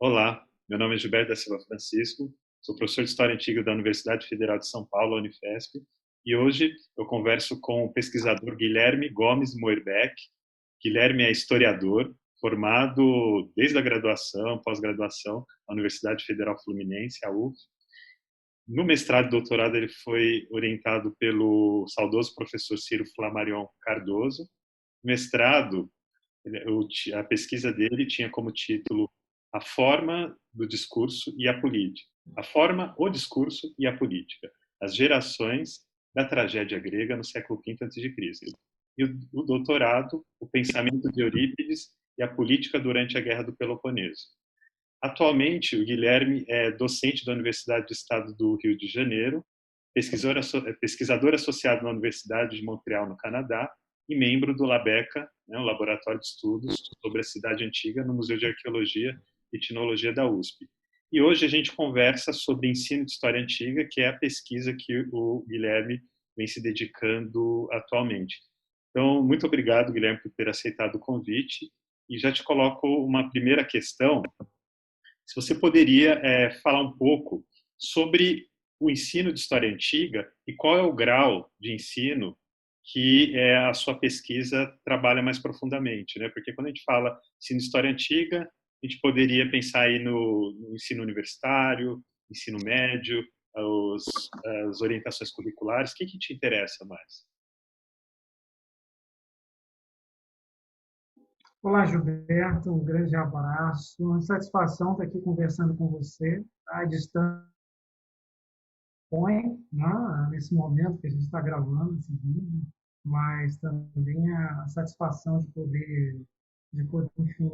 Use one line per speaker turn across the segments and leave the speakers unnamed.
Olá, meu nome é Gilberto da Silva Francisco, sou professor de História Antiga da Universidade Federal de São Paulo, Unifesp, e hoje eu converso com o pesquisador Guilherme Gomes Moerbech. Guilherme é historiador, formado desde a graduação, pós-graduação, na Universidade Federal Fluminense, a UF. No mestrado e doutorado ele foi orientado pelo saudoso professor Ciro Flammarion Cardoso. Mestrado, a pesquisa dele tinha como título A Forma do Discurso e a Política. A forma, o discurso e a política. As gerações da tragédia grega no século V a.C. E o doutorado, o pensamento de Eurípides e a política durante a Guerra do Peloponeso. Atualmente, o Guilherme é docente da Universidade do Estado do Rio de Janeiro, pesquisador associado na Universidade de Montreal, no Canadá, e membro do LABECA, o Laboratório de Estudos sobre a Cidade Antiga, no Museu de Arqueologia e Etnologia da USP. E hoje a gente conversa sobre ensino de história antiga, que é a pesquisa que o Guilherme vem se dedicando atualmente. Então, muito obrigado, Guilherme, por ter aceitado o convite. E já te coloco uma primeira questão. Se você poderia falar um pouco sobre o ensino de história antiga e qual é o grau de ensino que a sua pesquisa trabalha mais profundamente, né? Porque quando a gente fala ensino de história antiga, a gente poderia pensar aí no ensino universitário, ensino médio, as orientações curriculares. O que te interessa mais?
Olá, Gilberto, um grande abraço. Uma satisfação estar aqui conversando com você. À distância, né, nesse momento que a gente está gravando esse vídeo, mas também a satisfação de poder, enfim,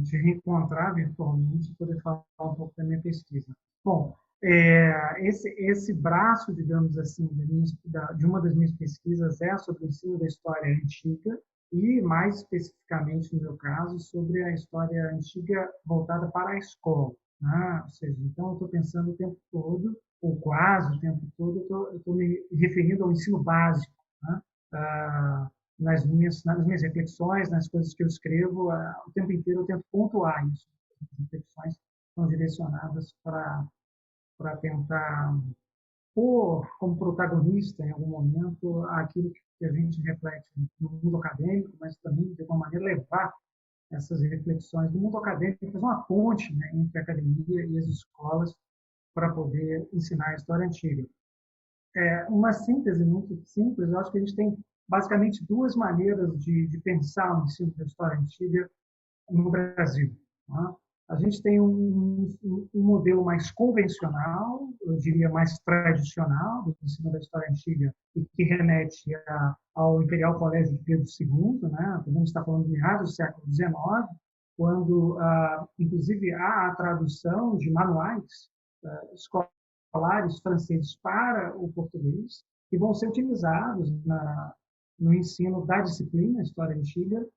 te reencontrar virtualmente e poder falar um pouco da minha pesquisa. Bom, esse braço, digamos assim, de uma das minhas pesquisas é sobre o ensino da história antiga e, mais especificamente no meu caso, sobre a história antiga voltada para a escola, né? Ou seja, então eu estou pensando o tempo todo, ou quase o tempo todo, eu estou me referindo ao ensino básico, né? Nas minhas reflexões, nas coisas que eu escrevo, o tempo inteiro eu tento pontuar isso. As reflexões são direcionadas para tentar pôr como protagonista, em algum momento, aquilo que a gente reflete no mundo acadêmico, mas também, de alguma maneira, levar essas reflexões do mundo acadêmico, fazer uma ponte, né, entre a academia e as escolas para poder ensinar a história antiga. Uma síntese muito simples, eu acho que a gente tem basicamente duas maneiras de pensar o ensino da história antiga no Brasil. Tá? A gente tem um modelo mais convencional, eu diria mais tradicional, do ensino da história antiga, e que remete ao Imperial Colégio de Pedro II, né? Podemos estar falando de meados do século XIX, quando, inclusive, há a tradução de manuais escolares franceses para o português, que vão ser utilizados no ensino da disciplina História Antiga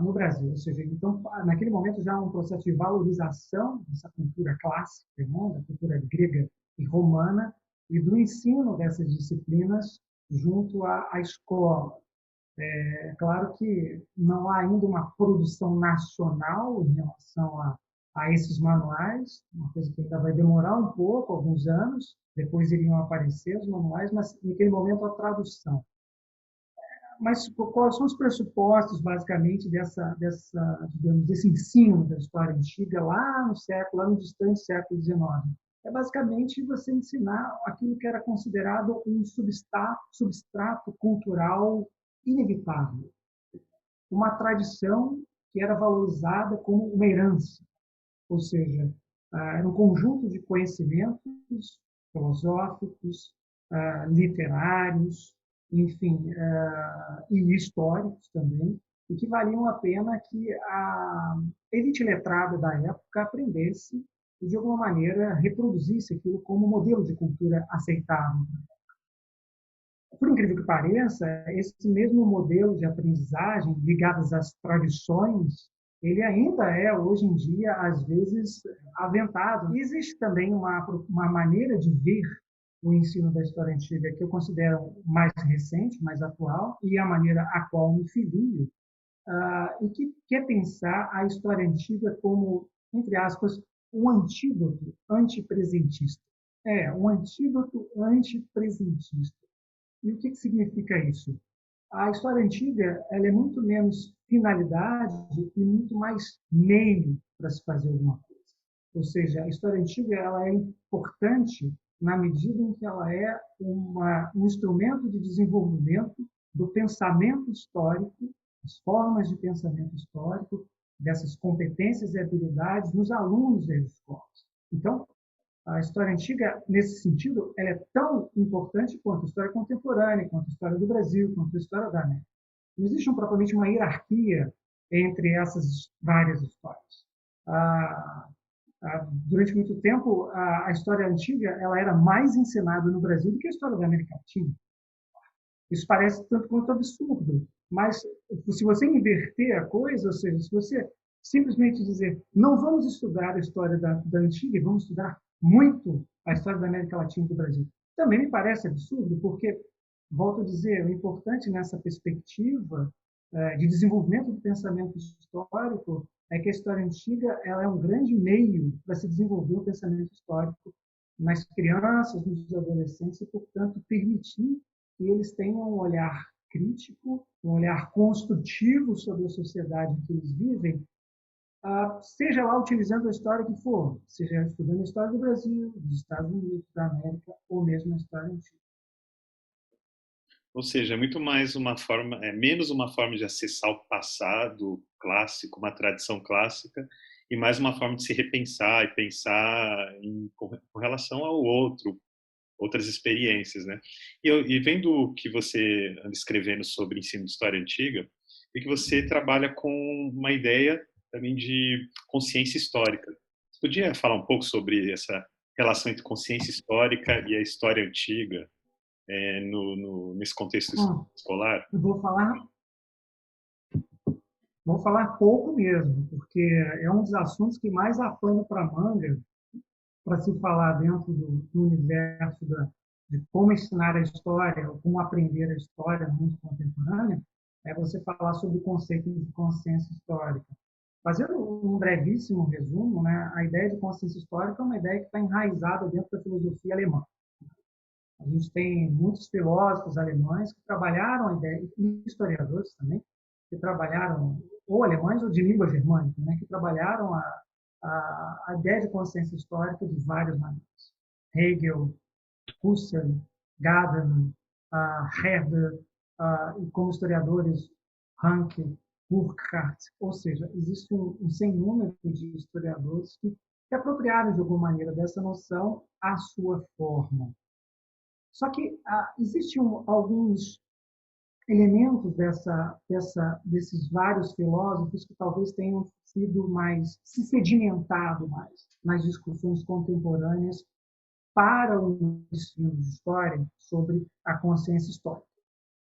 no Brasil. Ou seja, então, naquele momento já há um processo de valorização dessa cultura clássica, né, da cultura grega e romana, e do ensino dessas disciplinas junto à escola. É claro que não há ainda uma produção nacional em relação a esses manuais, uma coisa que ainda vai demorar um pouco, alguns anos, depois iriam aparecer os manuais, mas naquele momento a tradução. Mas quais são os pressupostos, basicamente, digamos, desse ensino da história antiga lá no distante século XIX? É basicamente você ensinar aquilo que era considerado um substrato cultural inevitável, uma tradição que era valorizada como uma herança, ou seja, era um conjunto de conhecimentos filosóficos, literários, enfim, e históricos também, e que valiam a pena que a elite letrada da época aprendesse e, de alguma maneira, reproduzisse aquilo como modelo de cultura aceitável. Por incrível que pareça, esse mesmo modelo de aprendizagem ligado às tradições, ele ainda é, hoje em dia, às vezes, aventado. E existe também uma maneira de ver o ensino da história antiga que eu considero mais recente, mais atual, e a maneira a qual me filio, e que quer pensar a história antiga como entre aspas, um antídoto antipresentista. Um antídoto antipresentista. E o que significa isso? A história antiga ela é muito menos finalidade e muito mais meio para se fazer alguma coisa. Ou seja, a história antiga ela é importante na medida em que ela é um instrumento de desenvolvimento do pensamento histórico, as formas de pensamento histórico, dessas competências e habilidades nos alunos das escolas. Então, a história antiga, nesse sentido, ela é tão importante quanto a história contemporânea, quanto a história do Brasil, quanto a história da América. Não existe propriamente uma hierarquia entre essas várias histórias. Durante muito tempo, a história antiga ela era mais ensinada no Brasil do que a história da América Latina. Isso parece tanto quanto absurdo, mas se você inverter a coisa, ou seja, se você simplesmente dizer não vamos estudar a história da antiga e vamos estudar muito a história da América Latina e do Brasil, também me parece absurdo, porque, volto a dizer, o importante nessa perspectiva de desenvolvimento do pensamento histórico é que a história antiga ela é um grande meio para se desenvolver o pensamento histórico nas crianças, nos adolescentes e, portanto, permitir que eles tenham um olhar crítico, um olhar construtivo sobre a sociedade em que eles vivem, seja lá utilizando a história que for, seja estudando a história do Brasil, dos Estados Unidos, da América, ou mesmo a história antiga.
Ou seja, é muito mais uma forma, menos uma forma de acessar o passado clássico, uma tradição clássica, e mais uma forma de se repensar e pensar com relação ao outro, outras experiências, né? E vendo o que você anda escrevendo sobre ensino de história antiga, e que você trabalha com uma ideia também de consciência histórica. Você podia falar um pouco sobre essa relação entre consciência histórica e a história antiga, nesse contexto escolar?
Eu vou falar pouco mesmo, porque é um dos assuntos que mais há pano para manga para se falar dentro do universo de como ensinar a história, ou como aprender a história no mundo contemporâneo, é você falar sobre o conceito de consciência histórica. Fazendo um brevíssimo resumo, né, a ideia de consciência histórica é uma ideia que está enraizada dentro da filosofia alemã. A gente tem muitos filósofos alemães que trabalharam a ideia, e historiadores também, que trabalharam, ou alemães ou de língua germânica, né, que trabalharam a ideia de consciência histórica de várias maneiras. Hegel, Husserl, Gadamer, Herder, e como historiadores, Ranke, Burkhardt, ou seja, existe um sem número de historiadores que apropriaram de alguma maneira dessa noção à sua forma. Só que existem alguns elementos desses vários filósofos que talvez tenham sido se sedimentado mais nas discussões contemporâneas para o ensino de história sobre a consciência histórica.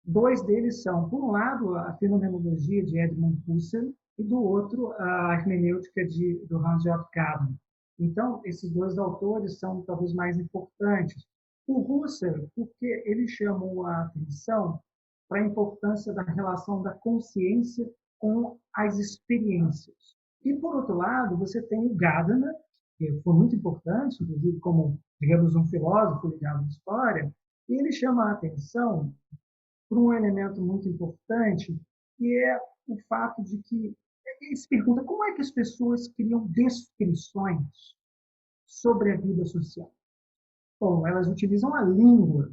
Dois deles são, por um lado, a fenomenologia de Edmund Husserl e do outro, a hermenêutica do Hans-Georg Gadamer. Então, esses dois autores são talvez mais importantes. O Husserl, porque ele chamou a atenção para a importância da relação da consciência com as experiências. E, por outro lado, você tem o Gadamer, que foi muito importante, inclusive como, digamos, um filósofo ligado à história, e ele chama a atenção para um elemento muito importante, que é o fato de que ele se pergunta como é que as pessoas criam descrições sobre a vida social. Bom, elas utilizam a língua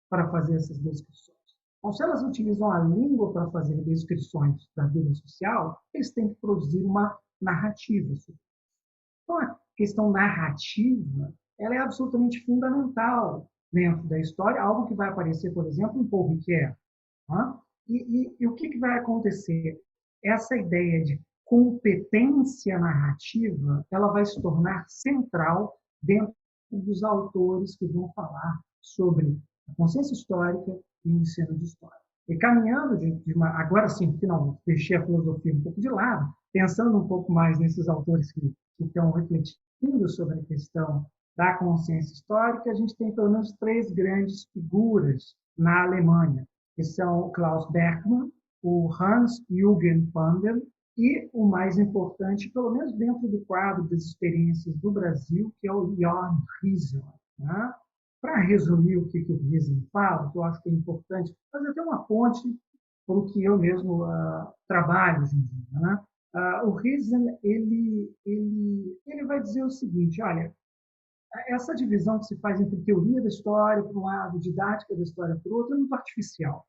para fazer essas descrições. Então, se elas utilizam a língua para fazer descrições da vida social, eles têm que produzir uma narrativa. Então, a questão narrativa ela é absolutamente fundamental dentro da história, algo que vai aparecer, por exemplo, em Paul Ricoeur. E o que vai acontecer? Essa ideia de competência narrativa ela vai se tornar central dentro dos autores que vão falar sobre a consciência histórica e o ensino de história. E caminhando agora sim, finalmente, deixei a filosofia um pouco de lado, pensando um pouco mais nesses autores que estão refletindo sobre a questão da consciência histórica, a gente tem pelo menos três grandes figuras na Alemanha, que são o Klaus Bergmann, o Hans-Jürgen Pandel e o mais importante, pelo menos dentro do quadro das experiências do Brasil, que é o Jörn Riesel. Né? Para resumir o que o Riesel fala, que eu acho que é importante, fazer até uma ponte para o que eu mesmo trabalho hoje em dia. Né? O Riesel ele vai dizer o seguinte: olha, essa divisão que se faz entre teoria da história por um lado, didática da história por outro, é muito artificial.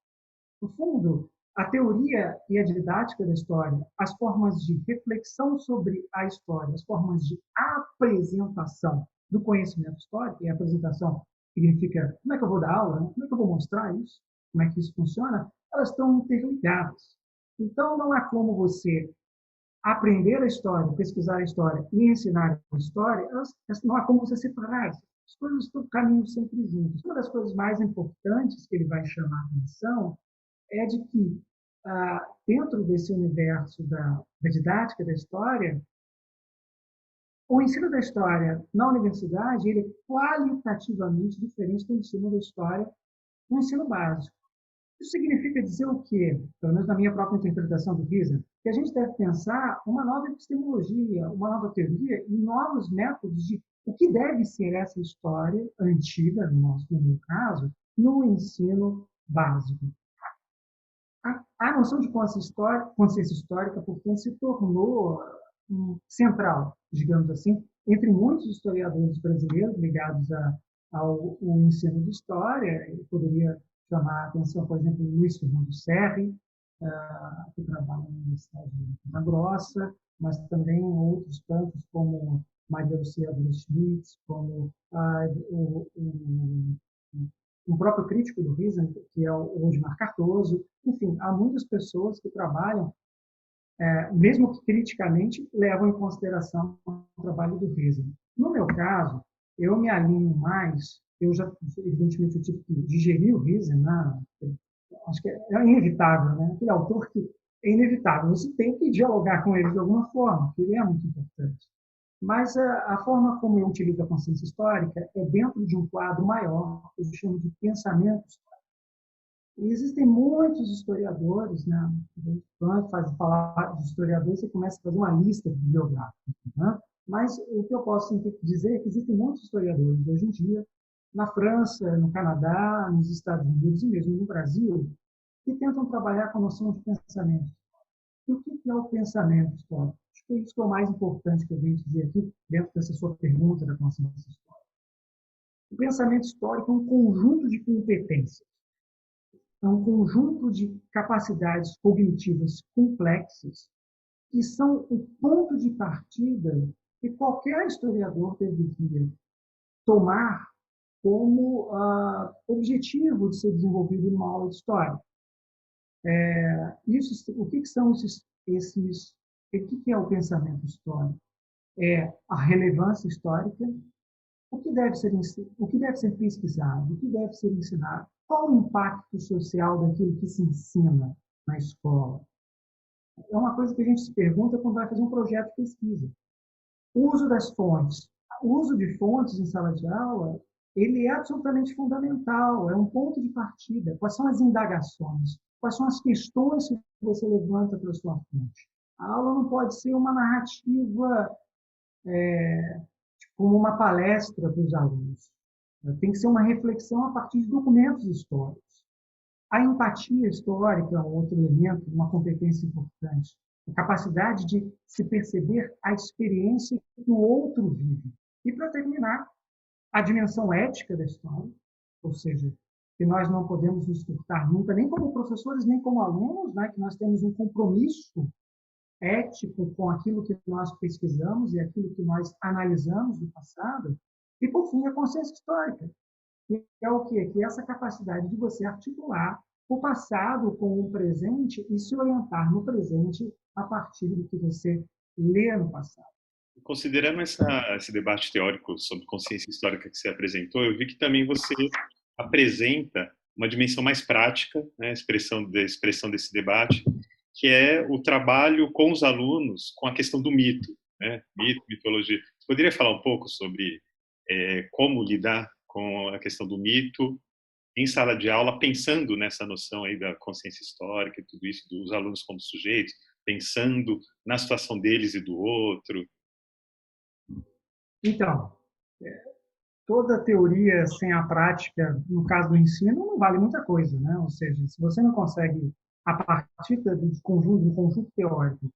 No fundo, a teoria e a didática da história, as formas de reflexão sobre a história, as formas de apresentação do conhecimento histórico, e a apresentação significa como é que eu vou dar aula, né? Como é que eu vou mostrar isso, como é que isso funciona, elas estão interligadas. Então, não há como você aprender a história, pesquisar a história e ensinar a história, não há como você separar. As coisas estão caminhando sempre juntas. Uma das coisas mais importantes que ele vai chamar a atenção é de que, dentro desse universo da didática da história, o ensino da história na universidade ele é qualitativamente diferente do ensino da história no ensino básico. Isso significa dizer o quê? Pelo menos na minha própria interpretação do Riesel, que a gente deve pensar uma nova epistemologia, uma nova teoria e novos métodos de o que deve ser essa história antiga, no meu caso, no ensino básico. A noção de consciência histórica, portanto, se tornou central, digamos assim, entre muitos historiadores brasileiros ligados ao ensino de história. Eu poderia chamar a atenção, por exemplo, Luiz Fernando Serri, que trabalha na Universidade de Ponta Grossa, mas também outros tantos, como Maria Luciana Schmitz, como o próprio crítico do Riesel, que é o Osmar Cardoso. Enfim, há muitas pessoas que trabalham, mesmo que criticamente, levam em consideração o trabalho do Riesel. No meu caso, eu me alinho mais, eu já, evidentemente, eu tive que digerir o Riesel, né? Acho que é inevitável, né? Aquele autor que é inevitável, você tem que dialogar com ele de alguma forma, porque ele é muito importante. Mas a forma como eu utilizo a consciência histórica é dentro de um quadro maior, que eu chamo de pensamento histórico. E existem muitos historiadores, né? Quando falar de historiadores, você começa a fazer uma lista bibliográfica. Né? Mas o que eu posso dizer é que existem muitos historiadores hoje em dia, na França, no Canadá, nos Estados Unidos e mesmo no Brasil, que tentam trabalhar com a noção de pensamento. E o que é o pensamento histórico? Acho que é isso que é o mais importante que eu venho dizer aqui, dentro dessa sua pergunta da consciência histórica. O pensamento histórico é um conjunto de competências, é um conjunto de capacidades cognitivas complexas que são o ponto de partida que qualquer historiador deveria tomar como objetivo de ser desenvolvido numa aula de história. O que são o que é o pensamento histórico? É a relevância histórica, o que deve ser pesquisado, o que deve ser ensinado, qual o impacto social daquilo que se ensina na escola. É uma coisa que a gente se pergunta quando vai fazer um projeto de pesquisa. O uso das fontes. O uso de fontes em sala de aula, ele é absolutamente fundamental, é um ponto de partida. Quais são as indagações? Quais são as questões que você levanta para a sua fonte? A aula não pode ser uma narrativa como uma palestra para os alunos. Tem que ser uma reflexão a partir de documentos históricos. A empatia histórica é um outro elemento, uma competência importante. A capacidade de se perceber a experiência que o outro vive. E, para terminar, a dimensão ética da história, ou seja, que nós não podemos nos furtar nunca, nem como professores, nem como alunos, né, que nós temos um compromisso ético com aquilo que nós pesquisamos e aquilo que nós analisamos do passado. E, por fim, a consciência histórica, que é o quê? Que é essa capacidade de você articular o passado com o presente e se orientar no presente a partir do que você lê no passado.
Considerando esse debate teórico sobre consciência histórica que você apresentou, eu vi que também você apresenta uma dimensão mais prática, né, expressão desse debate, que é o trabalho com os alunos com a questão do mito, né? Mito, mitologia. Você poderia falar um pouco sobre como lidar com a questão do mito em sala de aula, pensando nessa noção aí da consciência histórica e tudo isso, dos alunos como sujeitos, pensando na situação deles e do outro?
Então, toda teoria sem a prática, no caso do ensino, não vale muita coisa, né? Ou seja, se você não consegue, a partir do conjunto teórico,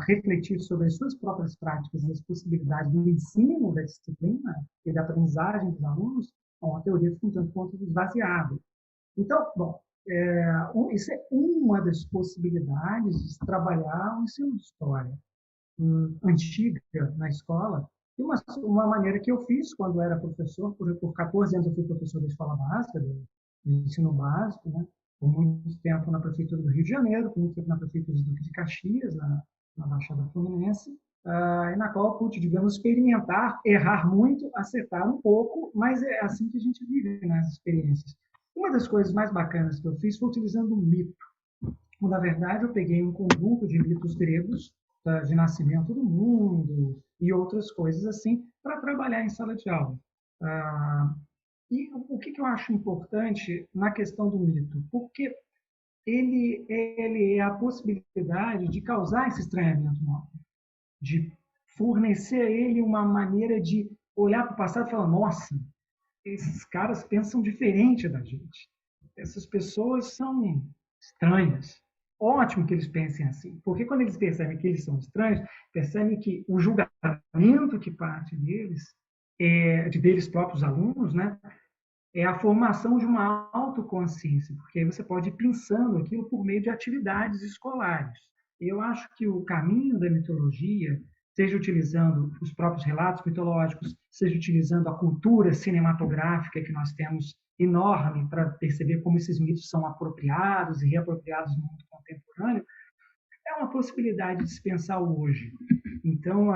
refletir sobre as suas próprias práticas e as possibilidades do ensino da disciplina e da aprendizagem dos alunos, bom, a teoria fica um tanto quanto esvaziada. Então, bom, isso é uma das possibilidades de trabalhar o ensino de história antiga na escola. E uma maneira que eu fiz quando era professor, por 14 anos eu fui professor da escola básica, do ensino básico, né? Por muito tempo na prefeitura do Rio de Janeiro, por muito tempo na prefeitura de Duque de Caxias, na Baixada Fluminense, e na qual eu pude, digamos, experimentar, errar muito, acertar um pouco, mas é assim que a gente vive nas experiências. Uma das coisas mais bacanas que eu fiz foi utilizando um mito. Na verdade, eu peguei um conjunto de mitos gregos, de nascimento do mundo e outras coisas assim, para trabalhar em sala de aula. E o que eu acho importante na questão do mito? Porque ele é a possibilidade de causar esse estranhamento novo, de fornecer a ele uma maneira de olhar para o passado e falar: nossa, esses caras pensam diferente da gente. Essas pessoas são estranhas. Ótimo que eles pensem assim, porque quando eles percebem que eles são estranhos, percebem que o julgamento que parte deles, deles próprios alunos, né, é a formação de uma autoconsciência, porque aí você pode ir pensando aquilo por meio de atividades escolares. Eu acho que o caminho da mitologia, seja utilizando os próprios relatos mitológicos, seja utilizando a cultura cinematográfica que nós temos enorme para perceber como esses mitos são apropriados e reapropriados no mundo contemporâneo, é uma possibilidade de se pensar o hoje. Então,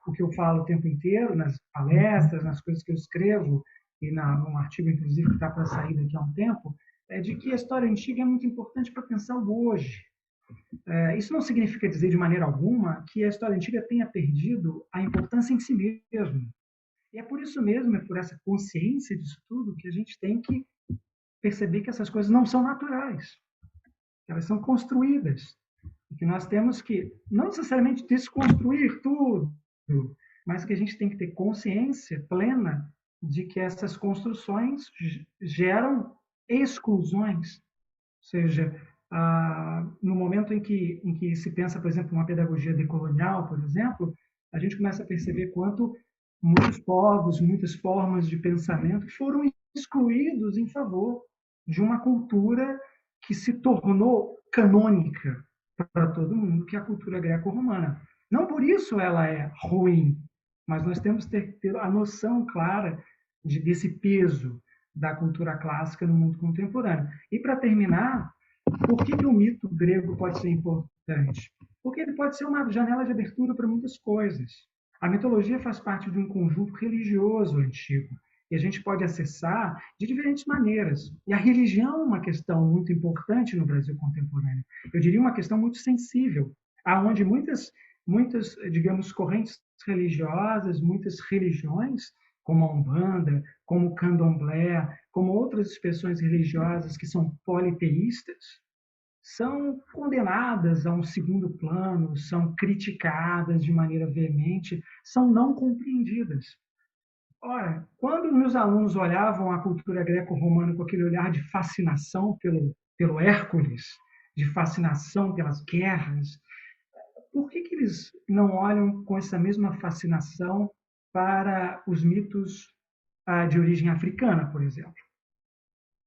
o que eu falo o tempo inteiro, nas palestras, nas coisas que eu escrevo, e num artigo, inclusive, que está para sair daqui a um tempo, é de que a história antiga é muito importante para pensar o hoje. Isso não significa dizer de maneira alguma que a história antiga tenha perdido a importância em si mesmo. E é por isso mesmo, é por essa consciência disso tudo, que a gente tem que perceber que essas coisas não são naturais. Elas são construídas. E que nós temos que, não necessariamente desconstruir tudo, mas que a gente tem que ter consciência plena de que essas construções geram exclusões. Ou seja, no momento em que se pensa, por exemplo, uma pedagogia decolonial, por exemplo, a gente começa a perceber quanto muitos povos, muitas formas de pensamento foram excluídos em favor de uma cultura que se tornou canônica para todo mundo, que é a cultura greco-romana. Não por isso ela é ruim, mas nós temos que ter a noção clara desse peso da cultura clássica no mundo contemporâneo. E para terminar, por que o mito grego pode ser importante? Porque ele pode ser uma janela de abertura para muitas coisas. A mitologia faz parte de um conjunto religioso antigo e a gente pode acessar de diferentes maneiras. E a religião é uma questão muito importante no Brasil contemporâneo. Eu diria uma questão muito sensível, aonde muitas, digamos, correntes religiosas, muitas religiões, como a Umbanda, como o Candomblé, como outras expressões religiosas que são politeístas, são condenadas a um segundo plano, são criticadas de maneira veemente, são não compreendidas. Ora, quando meus alunos olhavam a cultura greco-romana com aquele olhar de fascinação pelo Hércules, de fascinação pelas guerras, por que eles não olham com essa mesma fascinação para os mitos de origem africana, por exemplo?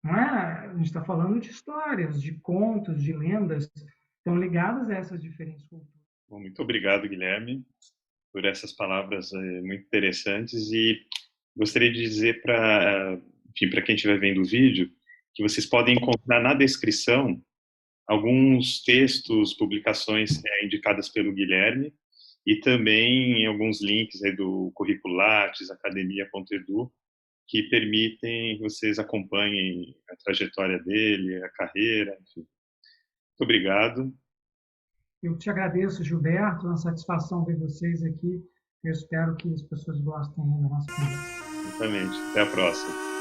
Não é? A gente está falando de histórias, de contos, de lendas, estão ligadas a essas diferentes culturas.
Bom, muito obrigado, Guilherme, por essas palavras muito interessantes, e gostaria de dizer para quem estiver vendo o vídeo que vocês podem encontrar na descrição alguns textos, publicações indicadas pelo Guilherme, e também alguns links do currículo Lattes, academia.edu, que permitem que vocês acompanhem a trajetória dele, a carreira, enfim. Muito obrigado.
Eu te agradeço, Gilberto, é uma satisfação ver vocês aqui. Eu espero que as pessoas gostem da nossa conversa.
Exatamente. Até a próxima.